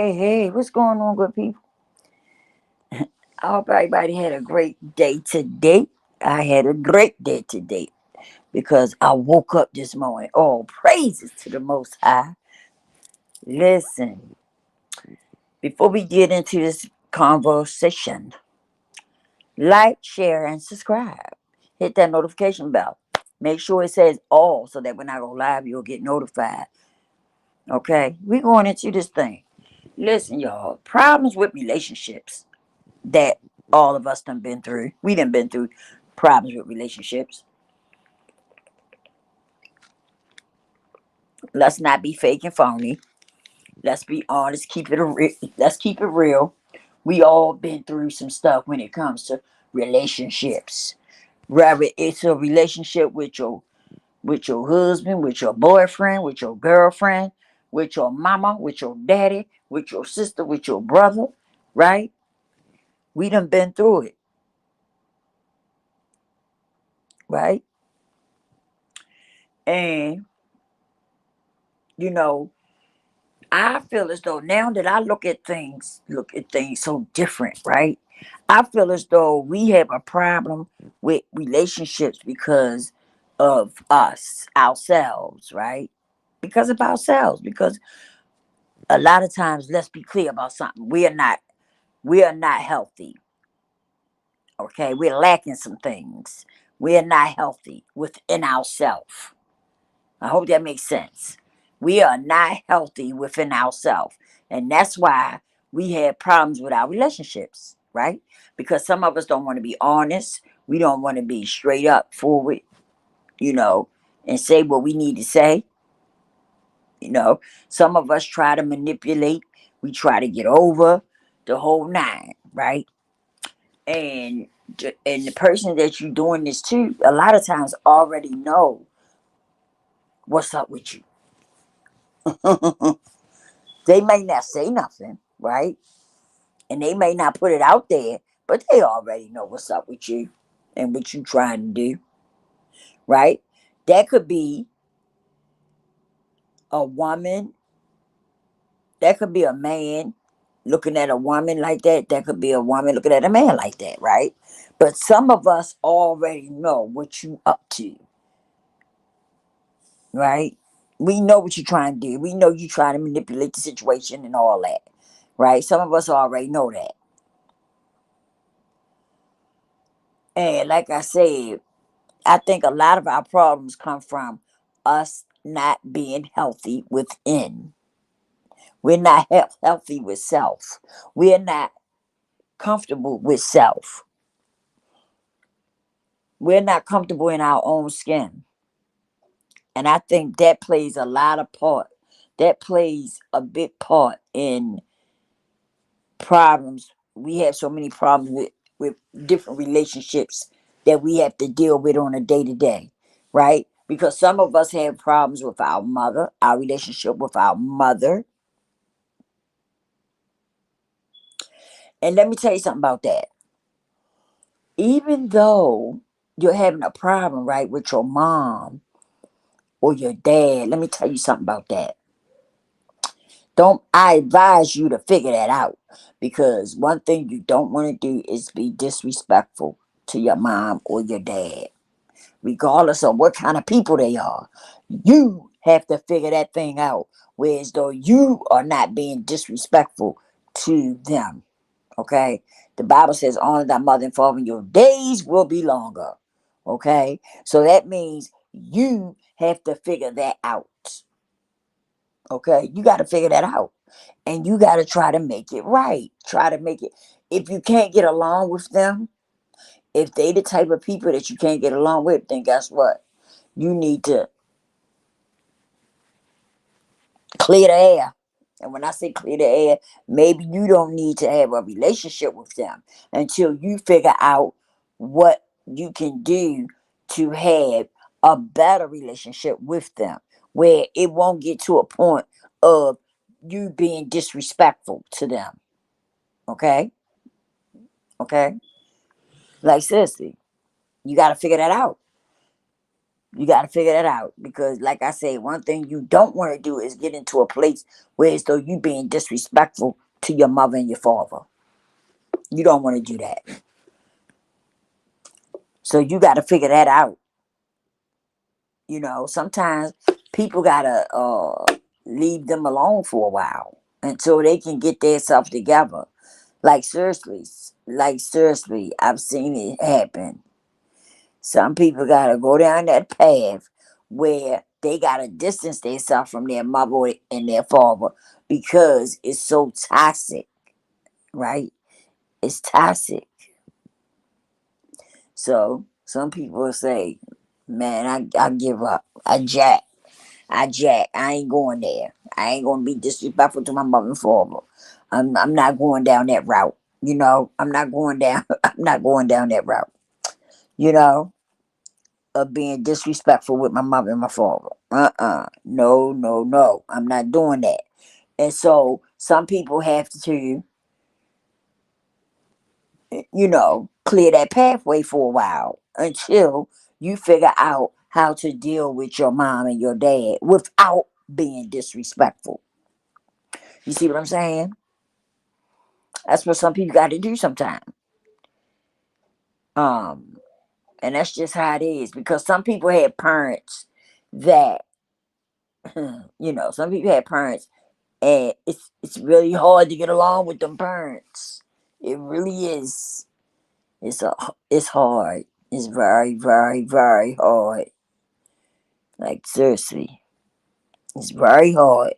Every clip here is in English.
Hey, what's going on, good people? I hope everybody had a great day today. I had a great day today because I woke up this morning. All praises to the Most High. Listen, before we get into this conversation, like, share, and subscribe. Hit that notification bell. Make sure it says all so that when I go live, you'll get notified. Okay, we going into this thing. Listen, y'all, problems with relationships that all of us done been through. We done been through problems with relationships. Let's not be fake and phony. Let's be honest. Let's keep it real. We all been through some stuff when it comes to relationships. Whether it's a relationship with your husband, with your boyfriend, with your girlfriend, with your mama, with your daddy, with your sister, with your brother, right? We done been through it, right? And you know, I feel as though now that I look at things so different, right? I feel as though we have a problem with relationships because of ourselves, right? Because of ourselves. Because a lot of times, let's be clear about something. We are not healthy. Okay, we're lacking some things. We are not healthy within ourselves. I hope that makes sense. We are not healthy within ourselves. And that's why we have problems with our relationships, right? Because some of us don't want to be honest. We don't want to be straight up forward, you know, and say what we need to say. You know, some of us try to manipulate. We try to get over the whole nine, right? And and the person that you're doing this to, a lot of times already know what's up with you. They may not say nothing, right? And they may not put it out there, but they already know what's up with you and what you trying to do, right? That could be a woman, that could be a man looking at a woman like that, that could be a woman looking at a man like that, right? But some of us already know what you up to, right? We know what you're trying to do. We know you trying to manipulate the situation and all that, right? Some of us already know that. And like I said, I think a lot of our problems come from us not being healthy within. We're not healthy with self. We're not comfortable with self. We're not comfortable in our own skin. And I think that plays a lot of part. That plays a big part in problems. We have so many problems with different relationships that we have to deal with on a day to day, right? Because some of us have problems with our mother, our relationship with our mother. And let me tell you something about that. Even though you're having a problem, right, with your mom or your dad, let me tell you something about that. Don't I advise you to figure that out, because one thing you don't want to do is be disrespectful to your mom or your dad, regardless of what kind of people they are. You have to figure that thing out, whereas though you are not being disrespectful to them. Okay, the Bible says, honor thy mother and father, and your days will be longer. Okay, so that means you have to figure that out. Okay, you got to figure that out, and you got to try to make it right. Try to make it. If you can't get along with them, if they the type of people that you can't get along with, then guess what? You need to clear the air. And when I say clear the air, maybe you don't need to have a relationship with them until you figure out what you can do to have a better relationship with them, where it won't get to a point of you being disrespectful to them. Okay? Okay? Like, seriously, you got to figure that out. You got to figure that out because, like I say, one thing you don't want to do is get into a place where it's though you being disrespectful to your mother and your father. You don't want to do that. So you got to figure that out. Sometimes people gotta leave them alone for a while until they can get themselves together. Like seriously, I've seen it happen. Some people gotta go down that path where they gotta distance themselves from their mother and their father because it's so toxic, right? It's toxic. So some people say, "Man, I give up. I ain't going there. I ain't gonna be disrespectful to my mother and father. I'm not going down that route. I'm not going down. I'm not going down that route. You know, of being disrespectful with my mother and my father. No, no, no. I'm not doing that. And so some people have to, clear that pathway for a while until you figure out how to deal with your mom and your dad without being disrespectful. You see what I'm saying? That's what some people got to do sometimes. Um, and that's just how it is because some people had parents that, some people had parents, and it's really hard to get along with them parents. It really is. It's hard. It's very, very, very hard. Like seriously, it's very hard.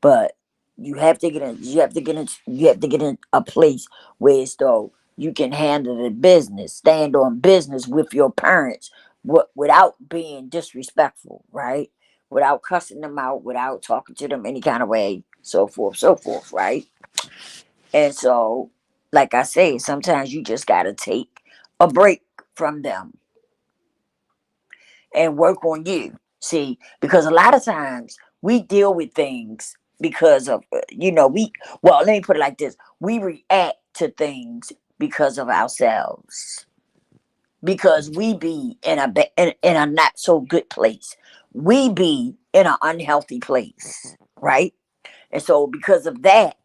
But you have to get in a place where it's though you can handle the business, stand on business with your parents, without being disrespectful, right? Without cussing them out, without talking to them any kind of way, so forth, right? And so, like I say, sometimes you just gotta take a break from them and work on you. See, because a lot of times we deal with things because of, let me put it like this: we react to things because of ourselves, because we be in a not so good place, we be in an unhealthy place, right? And so, because of that,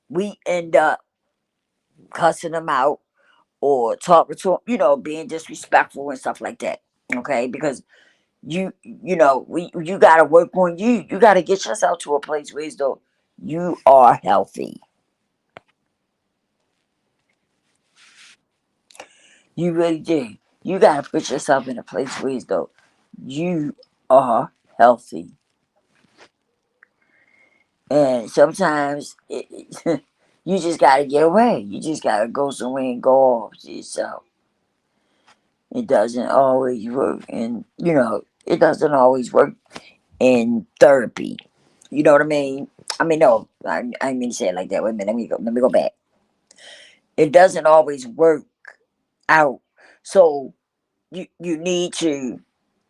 we end up cussing them out or talking to them, being disrespectful and stuff like that. Okay, because you got to work on you. You got to get yourself to a place where though you are healthy. You really do. You got to put yourself in a place where though you are healthy. And sometimes you just got to get away. You just got to go somewhere and go off yourself. It doesn't always work, and it doesn't always work in therapy. You know what I mean? I mean, no, I didn't mean to say it like that. Wait a minute, let me go back. It doesn't always work out. So you need to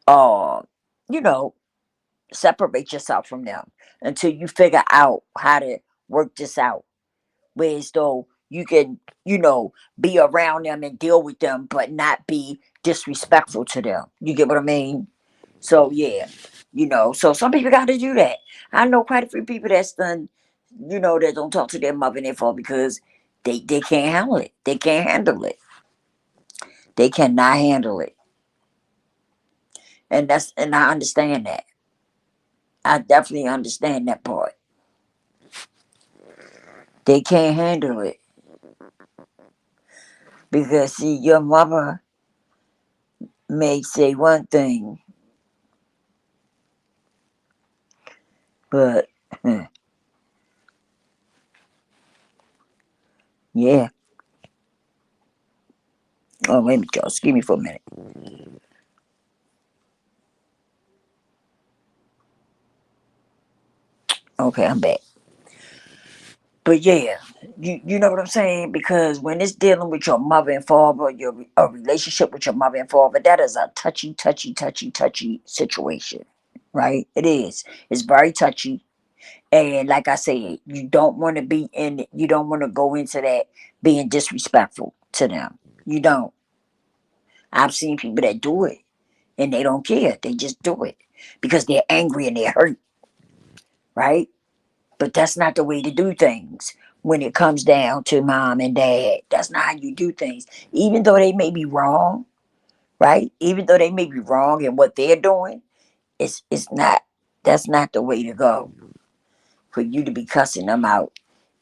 uh you know separate yourself from them until you figure out how to work this out. Whereas though you can, be around them and deal with them but not be disrespectful to them. You get what I mean? So yeah, so some people got to do that. I know quite a few people that's done, that don't talk to their mother and their father because they can't handle it. They can't handle it. They cannot handle it, and I understand that. I definitely understand that part. They can't handle it because see, your mother may say one thing, but yeah. Oh, wait a minute, y'all. Excuse me for a minute. Okay, I'm back. But yeah, you know what I'm saying? Because when it's dealing with your mother and father, your a relationship with your mother and father, that is a touchy, touchy, touchy, touchy situation, right? It is. It's very touchy, and like I said, you don't want to be in it. You don't want to go into that being disrespectful to them. You don't. I've seen people that do it, and they don't care. They just do it because they're angry and they're hurt, right? But that's not the way to do things when it comes down to mom and dad. That's not how you do things. Even though they may be wrong, right? Even though they may be wrong in what they're doing, it's not that's not the way to go for you to be cussing them out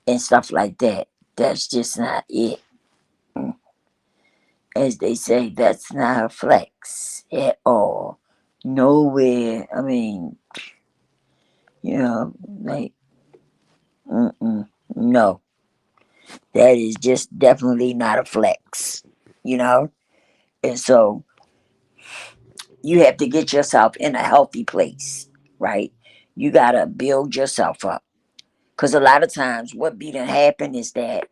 and stuff like that. That's just not it. Mm. As they say, that's not a flex at all. Nowhere. I mean, like, no, that is just definitely not a flex, you know? And so you have to get yourself in a healthy place, right? You got to build yourself up. Because a lot of times what be done happen is that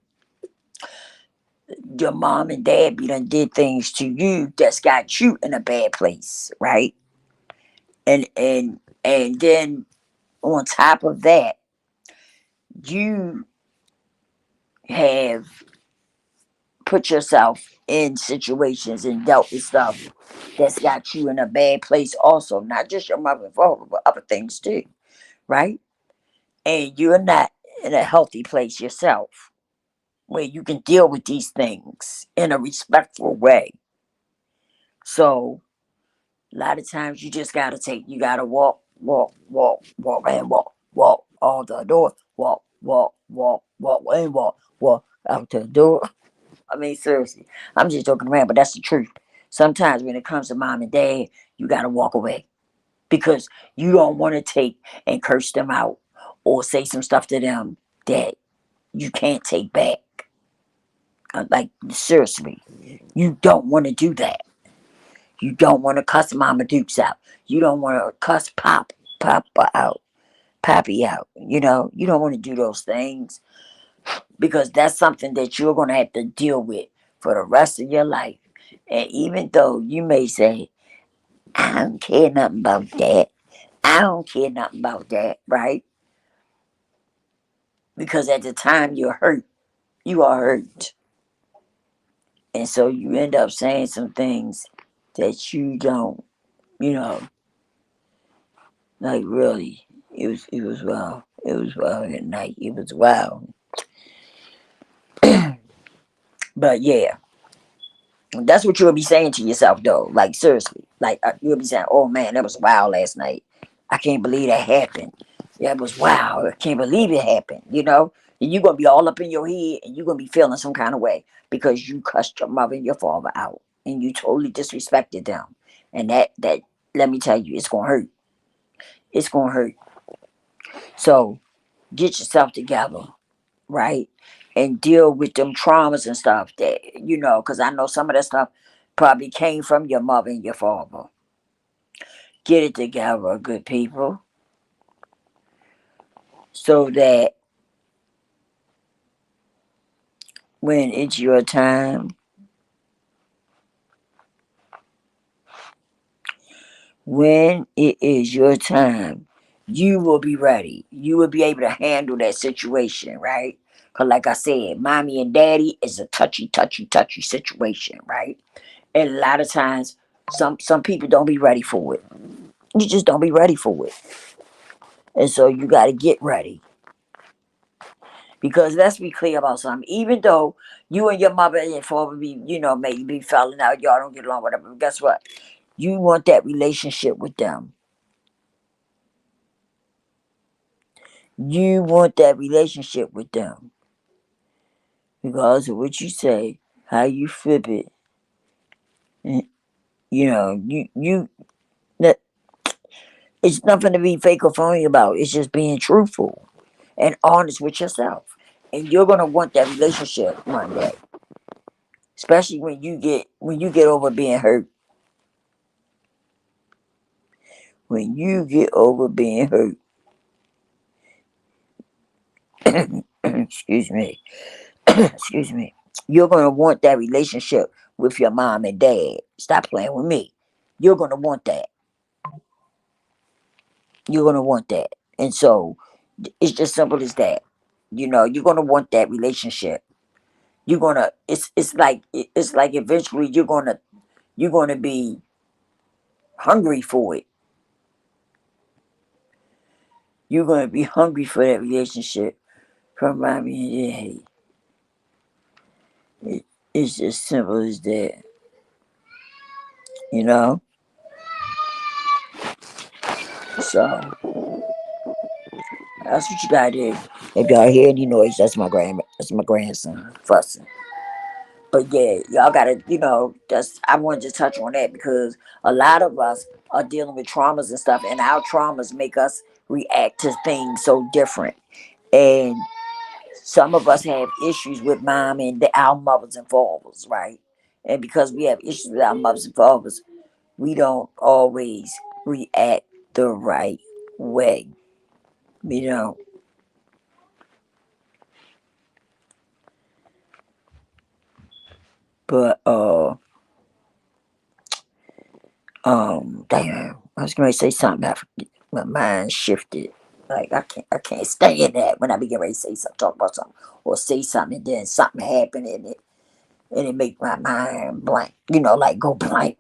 your mom and dad be done did things to you that's got you in a bad place, right? And then on top of that, you have put yourself in situations and dealt with stuff that's got you in a bad place also, not just your mother and father, but other things too, right? And you're not in a healthy place yourself where you can deal with these things in a respectful way. So a lot of times you gotta walk, walk, walk, walk, and walk, walk, all the door, walk, walk, walk, walk, and walk, walk out the door. I mean, seriously, I'm just joking around, but that's the truth. Sometimes when it comes to mom and dad, you gotta walk away because you don't want to take and curse them out or say some stuff to them that you can't take back. Like, seriously, you don't want to do that. You don't want to cuss Mama Dukes out. You don't want to cuss Papa out, Pappy out. You don't want to do those things because that's something that you're going to have to deal with for the rest of your life. And even though you may say, I don't care nothing about that, I don't care nothing about that, right? Because at the time you're hurt, you are hurt. And so you end up saying some things that you don't, you know, like really. It was wild. It was wild at night. It was wild. But yeah, that's what you'll be saying to yourself though. Like seriously, like you'll be saying, "Oh man, that was wild last night. I can't believe that happened. That was wild. I can't believe it happened." And you're gonna be all up in your head, and you're gonna be feeling some kind of way because you cussed your mother and your father out, and you totally disrespected them. And that let me tell you, it's gonna hurt. It's gonna hurt. So get yourself together, right? And deal with them traumas and stuff because I know some of that stuff probably came from your mother and your father. Get it together, good people, so that when it's your time, when it is your time, you will be ready. You will be able to handle that situation, right? Because, like I said, mommy and daddy is a touchy, touchy, touchy situation, right? And a lot of times, some people don't be ready for it. You just don't be ready for it. And so you got to get ready. Because let's be clear about something. Even though you and your mother and your father maybe falling out, y'all don't get along, whatever. But guess what? You want that relationship with them. You want that relationship with them. Because of what you say, how you flip it, and, that it's nothing to be fake or phony about. It's just being truthful and honest with yourself. And you're gonna want that relationship one day. Especially when you get over being hurt. When you get over being hurt, excuse me, excuse me, you're gonna want that relationship with your mom and dad. Stop playing with me. You're gonna want that. You're gonna want that. And so it's just simple as that. You're gonna want that relationship. You're gonna it's like eventually you're gonna be hungry for it. You're gonna be hungry for that relationship from mommy and daddy. It, it's just simple as that, you know. So that's what you gotta do. If y'all hear any noise, that's my grandson fussing. But yeah, y'all gotta, that's I wanted to touch on that because a lot of us are dealing with traumas and stuff, and our traumas make us react to things so different. And some of us have issues with mom and our mothers and fathers, right? And because we have issues with our mothers and fathers, we don't always react the right way, you know. But damn, I was going to say something. My mind shifted. Like I can't stand that when I begin ready to say something, talk about something, or say something, and then something happened, and it make my mind blank. Like go blank.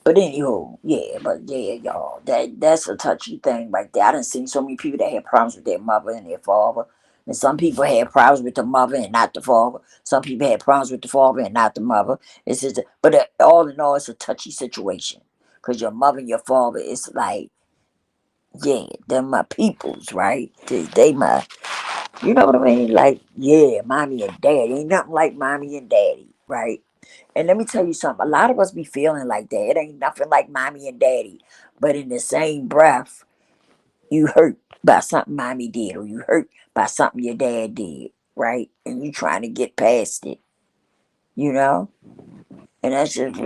But anywho, yeah, but yeah, y'all, that's a touchy thing right there. I done seen so many people that had problems with their mother and their father. And some people had problems with the mother and not the father. Some people had problems with the father and not the mother. It's just, but all in all, it's a touchy situation. Because your mother and your father, it's like, yeah, they're my peoples, right? They my, you know what I mean? Like, yeah, mommy and daddy. Ain't nothing like mommy and daddy, right? And let me tell you something. A lot of us be feeling like that. It ain't nothing like mommy and daddy. But in the same breath, you hurt by something mommy did, or you hurt by something your dad did, right? And you trying to get past it, you know? And that's just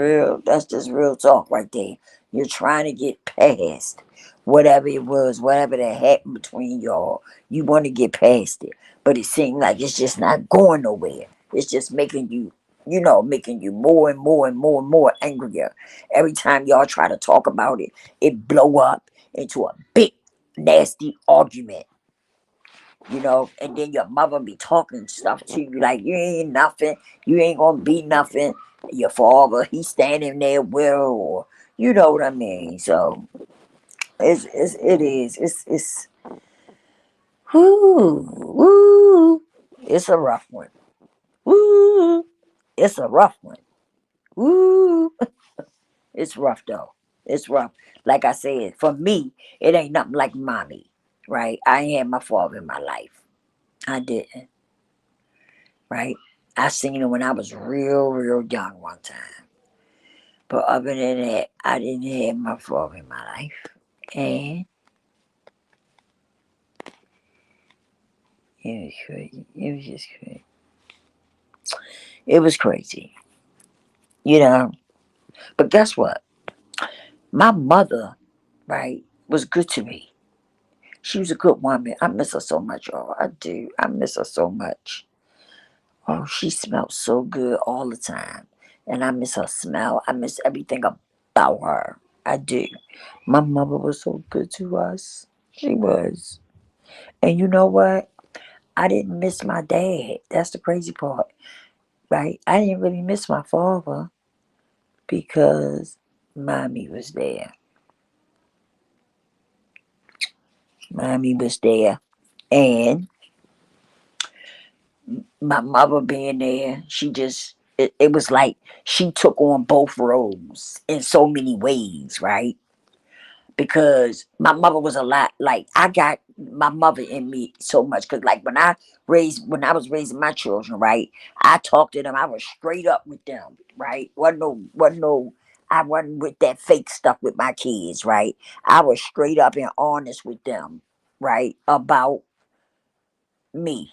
real talk right there. You're trying to get past whatever it was, whatever that happened between y'all. You want to get past it. But it seems like it's just not going nowhere. It's just making you, making you more and more and more and more angrier. Every time y'all try to talk about it, it blow up into a big nasty argument. And then your mother be talking stuff to you like you ain't nothing, you ain't gonna be nothing. Your father, he's standing there with her, or you know what I mean. So it's whoo, woo, it's a rough one. Woo, it's a rough one. Woo, it's rough though. It's rough. Like I said, for me, it ain't nothing like mommy, right? I ain't had my father in my life. I didn't. Right? I seen him when I was real, real young one time. But other than that, I didn't have my father in my life. And it was crazy. It was just crazy. It was crazy, you know. But guess what? My mother, right, was good to me. She was a good woman. I miss her so much, y'all. I do. I miss her so much. Oh, she smelled so good all the time. And I miss her smell. I miss everything about her. I do. My mother was so good to us. She was. And you know what? I didn't miss my dad. That's the crazy part, right? I didn't really miss my father because mommy was there. Mommy was there. And my mother being there, it was like she took on both roles in so many ways, right? Because my mother was a lot like I got my mother in me so much because like when I was raising my children, right, I talked to them. I was straight up with them, right. Wasn't no I wasn't with that fake stuff with my kids, right. I was straight up and honest with them, right, about me,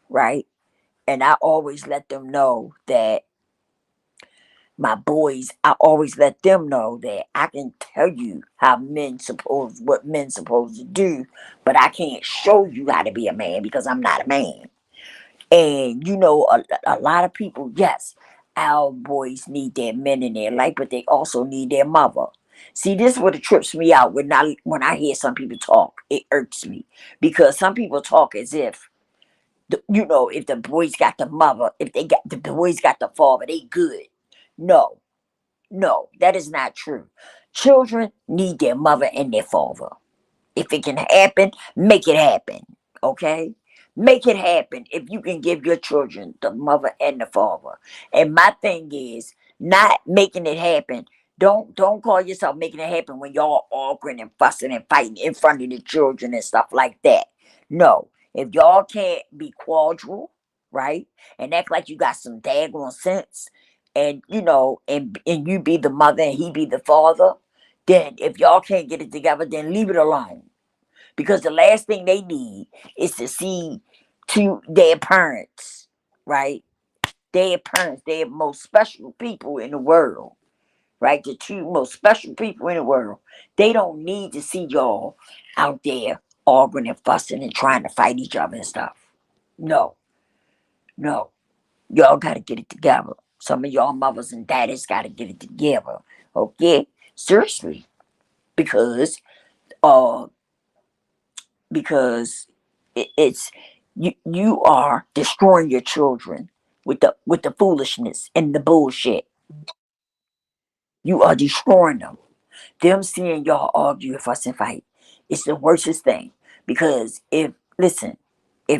right. And I always let them know that my boys, I always let them know that I can tell you what men supposed to do, but I can't show you how to be a man because I'm not a man. And a lot of people, yes, our boys need their men in their life, but they also need their mother. See, this is what it trips me out when I hear some people talk. It irks me because some people talk as if if the boys got the mother, if they got the boys got the father, they good. No, no, that is not true. Children need their mother and their father. If it can happen, make it happen. Okay? Make it happen if you can give your children the mother and the father. And my thing is not making it happen. Don't call yourself making it happen when y'all arguing and fussing and fighting in front of the children and stuff like that. No. If y'all can't be cordial, right? And act like you got some daggone sense, and and you be the mother and he be the father, then if y'all can't get it together, then leave it alone, because the last thing they need is to see to their parents, right? Their parents, their most special people in the world, right? The two most special people in the world. They don't need to see y'all out there arguing and fussing and trying to fight each other and stuff. No, no. Y'all got to get it together. Some of y'all mothers and daddies got to get it together. Okay? Seriously. Because uh because it's you are destroying your children with the foolishness and the bullshit. You are destroying them. Them seeing y'all argue, fuss, and fight, it's the worstest thing. Because if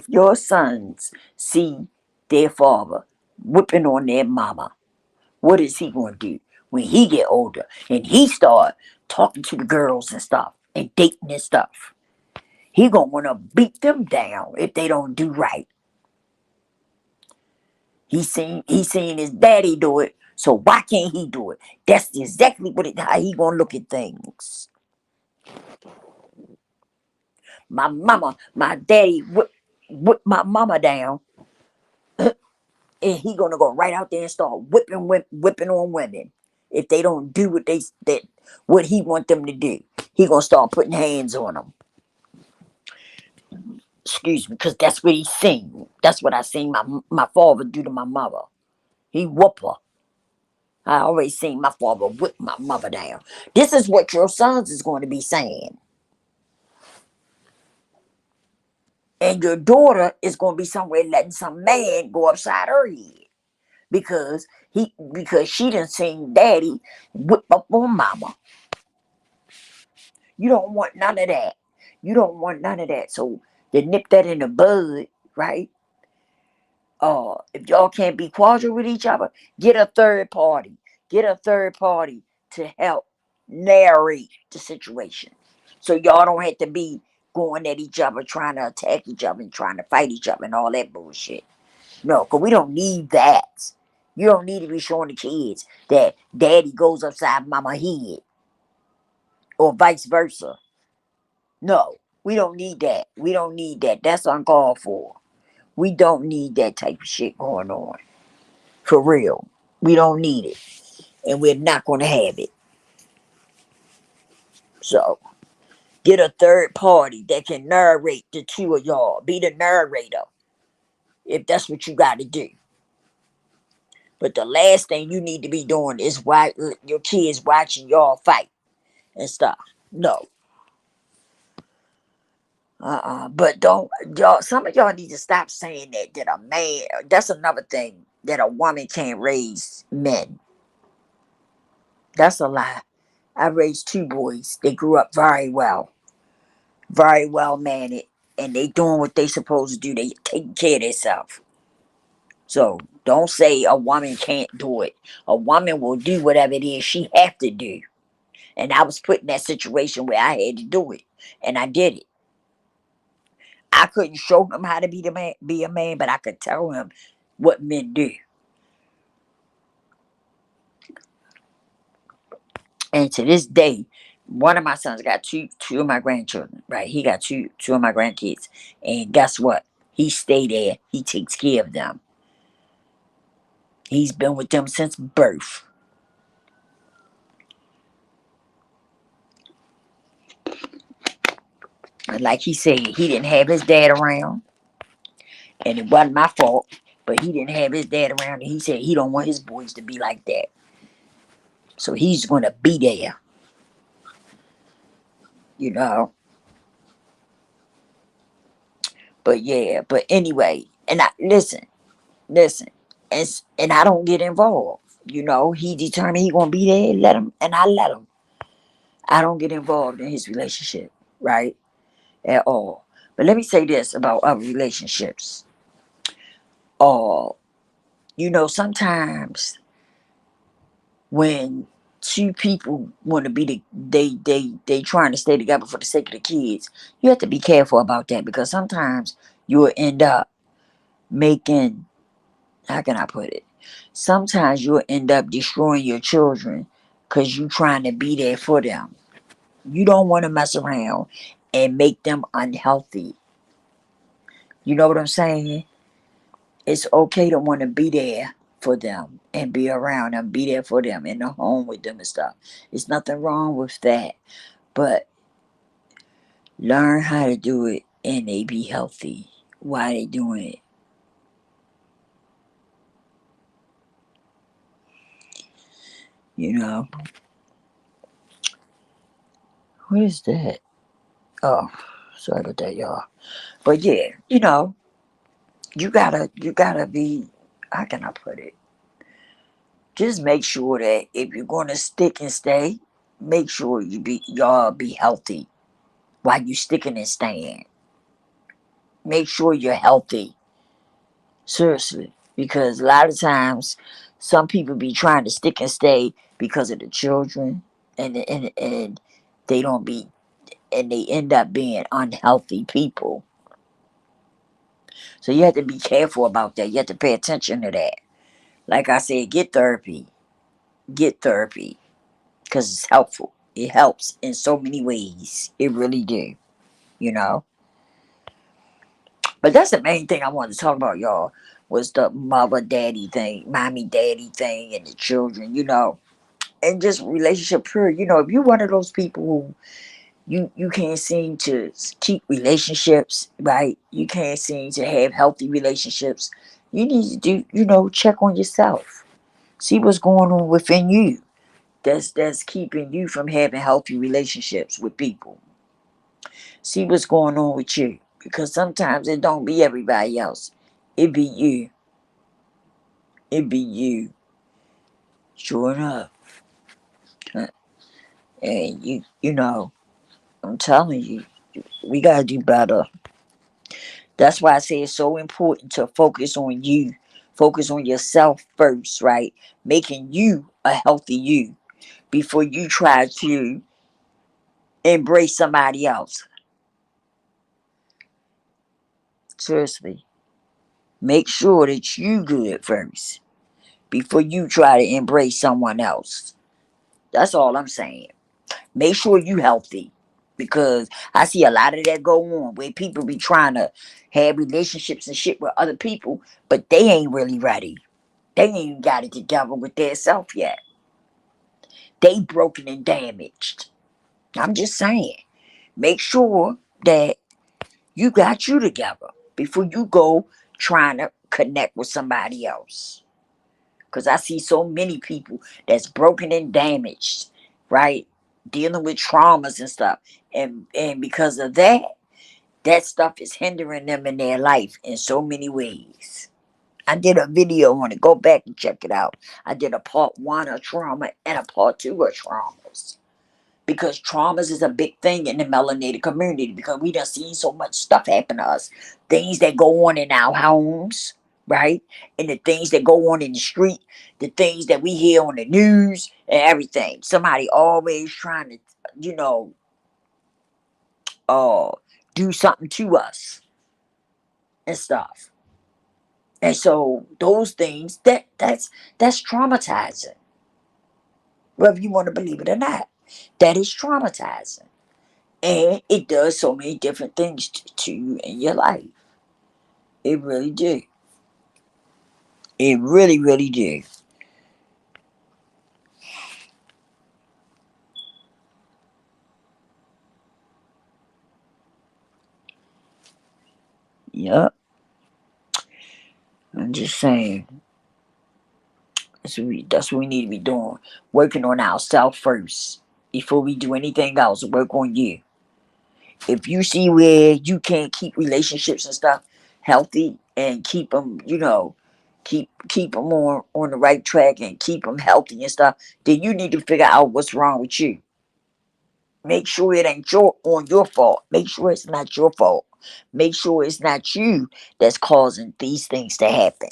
your sons see their father whipping on their mama, what is he going to do when he get older and he start talking to the girls and stuff and dating and stuff? He gonna want to beat them down if they don't do right. He seen his daddy do it, so why can't he do it? That's exactly how he gonna look at things. My daddy whip my mama down, and he gonna go right out there and start whipping on women if they don't do what he want them to do. He gonna start putting hands on them. Excuse me, because that's what he seen. That's what I seen my father do to my mother. He whoop her. I always seen my father whip my mother down. This is what your sons is going to be saying. And your daughter is going to be somewhere letting some man go upside her head. Because she done seen daddy whip up on mama. You don't want none of that. You don't want none of that. So you nip that in the bud, right? If y'all can't be cordial with each other, get a third party. Get a third party to help narrate the situation. So y'all don't have to be going at each other, trying to attack each other and trying to fight each other and all that bullshit. No, because we don't need that. You don't need to be showing the kids that daddy goes upside mama head or vice versa. No, we don't need that. We don't need that. That's uncalled for. We don't need that type of shit going on. For real. We don't need it. And we're not going to have it. So, get a third party that can narrate the two of y'all. Be the narrator. If that's what you got to do. But the last thing you need to be doing is your kids watching y'all fight and stuff. No. But don't y'all. Some of y'all need to stop saying that a man. That's another thing, that a woman can't raise men. That's a lie. I raised two boys. They grew up very well mannered, and they doing what they supposed to do. They taking care of themselves. So don't say a woman can't do it. A woman will do whatever it is she have to do. And I was put in that situation where I had to do it, and I did it. I couldn't show him how to be a man, but I could tell him what men do. And to this day, one of my sons got two of my grandchildren. Right, he got two of my grandkids, and guess what? He stay there. He takes care of them. He's been with them since birth. And like he said, he didn't have his dad around, and it wasn't my fault. But he didn't have his dad around, and he said he don't want his boys to be like that. So he's gonna be there, you know. But yeah, but anyway, and I listen, and I don't get involved. He determined he gonna be there. Let him, and I let him. I don't get involved in his relationship, right? At all. But let me say this about other relationships. Oh, sometimes when two people want to be they trying to stay together for the sake of the kids, you have to be careful about that because sometimes you will end up making, how can I put it? Sometimes you'll end up destroying your children because you trying to be there for them. You don't want to mess around and make them unhealthy. You know what I'm saying? It's okay to want to be there for them and be around them, be there for them in the home with them and stuff. There's nothing wrong with that. But learn how to do it and they be healthy while they doing it. You know? What is that? Oh, sorry about that, y'all. But yeah, you gotta be, how can I put it? Just make sure that if you're gonna stick and stay, make sure y'all be healthy while you sticking and staying. Make sure you're healthy. Seriously. Because a lot of times some people be trying to stick and stay because of the children and they don't be and they end up being unhealthy people. So you have to be careful about that. You have to pay attention to that. Like I said, get therapy. Get therapy. Because it's helpful. It helps in so many ways. It really do. You know? But that's the main thing I wanted to talk about, y'all, was the mother daddy thing, mommy daddy thing, and the children, and just relationship period. If you're one of those people who you can't seem to keep relationships, right? You can't seem to have healthy relationships. You need to do, check on yourself. See what's going on within you. That's keeping you from having healthy relationships with people. See what's going on with you. Because sometimes it don't be everybody else. It be you. It be you. Sure enough. And I'm telling you, we gotta do better. That's why I say it's so important to focus on you. Focus on yourself first, right? Making you a healthy you before you try to embrace somebody else. Seriously. Make sure that you good first before you try to embrace someone else. That's all I'm saying. Make sure you healthy. Because I see a lot of that go on where people be trying to have relationships and shit with other people, but they ain't really ready. They ain't even got it together with their self yet. They broken and damaged. I'm just saying. Make sure that you got you together before you go trying to connect with somebody else. Because I see so many people that's broken and damaged, right? Dealing with traumas and stuff. And because of that, that stuff is hindering them in their life in so many ways. I did a video on it. Go back and check it out. I did a part one of trauma and a part two of traumas. Because traumas is a big thing in the melanated community because we done seen so much stuff happen to us. Things that go on in our homes, right? And the things that go on in the street, the things that we hear on the news and everything. Somebody always trying to, you know, uh, do something to us and stuff. And so those things that's traumatizing, whether you want to believe it or not. That is traumatizing. And it does so many different things to you in your life. It really do. It really, really do. Yep. I'm just saying. That's what we need to be doing. Working on ourselves first. Before we do anything else, work on you. If you see where you can't keep relationships and stuff healthy and keep them, keep them on the right track and keep them healthy and stuff, then you need to figure out what's wrong with you. Make sure it ain't on your fault. Make sure it's not your fault. Make sure it's not you that's causing these things to happen.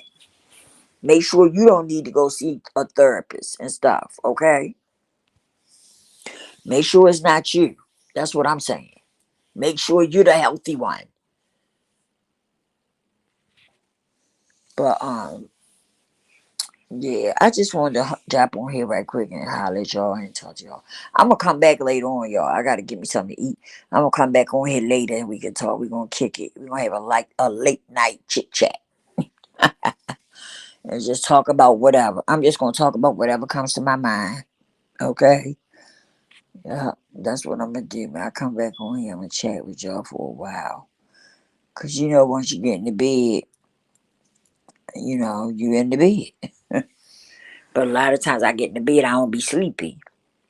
Make sure you don't need to go see a therapist and stuff, okay? Make sure it's not you. That's what I'm saying. Make sure you're the healthy one. But yeah, I just wanted to drop on here right quick and holler at y'all and talk to y'all. I'm gonna come back later on, y'all. I gotta get me something to eat. I'm gonna come back on here later and we can talk. We're gonna kick it. We're gonna have a late night chit chat and just talk about whatever. I'm just gonna talk about whatever comes to my mind. Okay. Yeah, that's what I'm gonna do, man. I come back on here, I'm gonna chat with y'all for a while. Cause once you get in the bed, you in the bed. But a lot of times I get in the bed, I don't be sleepy.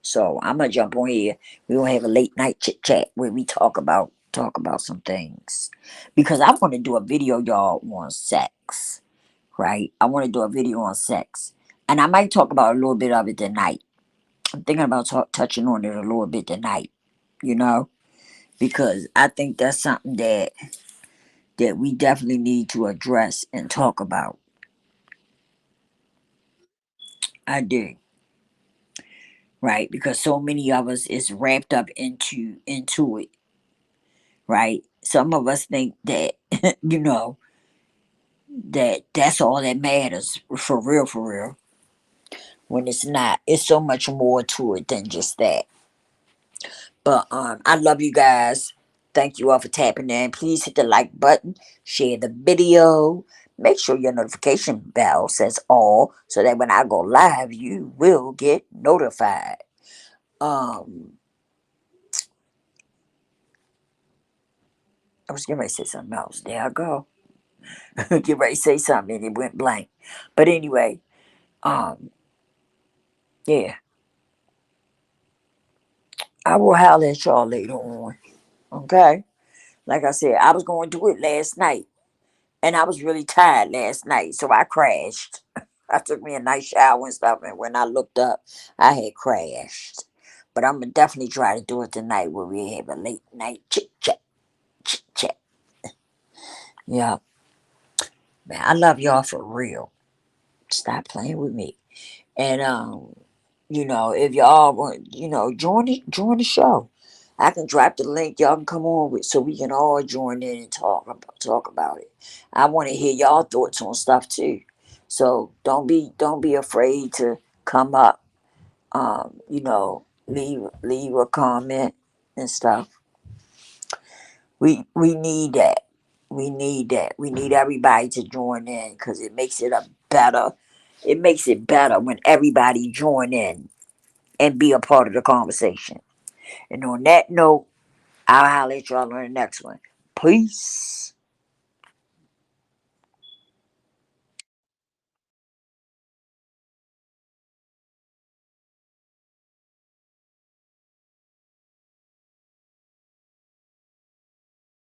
So I'm gonna jump on here. We gonna have a late night chit chat where we talk about some things. Because I want to do a video, y'all, on sex. Right? I want to do a video on sex. And I might talk about a little bit of it tonight. I'm thinking about touching on it a little bit tonight, you know? Because I think that's something that we definitely need to address and talk about. I do, right? Because so many of us is wrapped up into it, right? Some of us think that you know that's all that matters for real. When it's not, it's so much more to it than just that. But I love you guys. Thank you all for tapping in. Please hit the like button, share the video. Make sure your notification bell says all so that when I go live, you will get notified. Um, I was getting ready to say something else. There I go. Get ready to say something and it went blank. But anyway, um, yeah, I will holler at y'all later on. Okay? Like I said, I was going to do it last night. And I was really tired last night, so I crashed. I took me a nice shower and stuff, and when I looked up, I had crashed. But I'm gonna definitely try to do it tonight where we have a late night chit chat, chit chat. Yeah, man, I love y'all for real. Stop playing with me. And if y'all want, join the show. I can drop the link. Y'all can come on with so we can all join in and talk about it. I want to hear y'all thoughts on stuff too. So don't be afraid to come up. Leave a comment and stuff. We need that. We need that. We need everybody to join in because it makes it a better. It makes it better when everybody join in and be a part of the conversation. And on that note, I'll holler at y'all on the next one. Peace.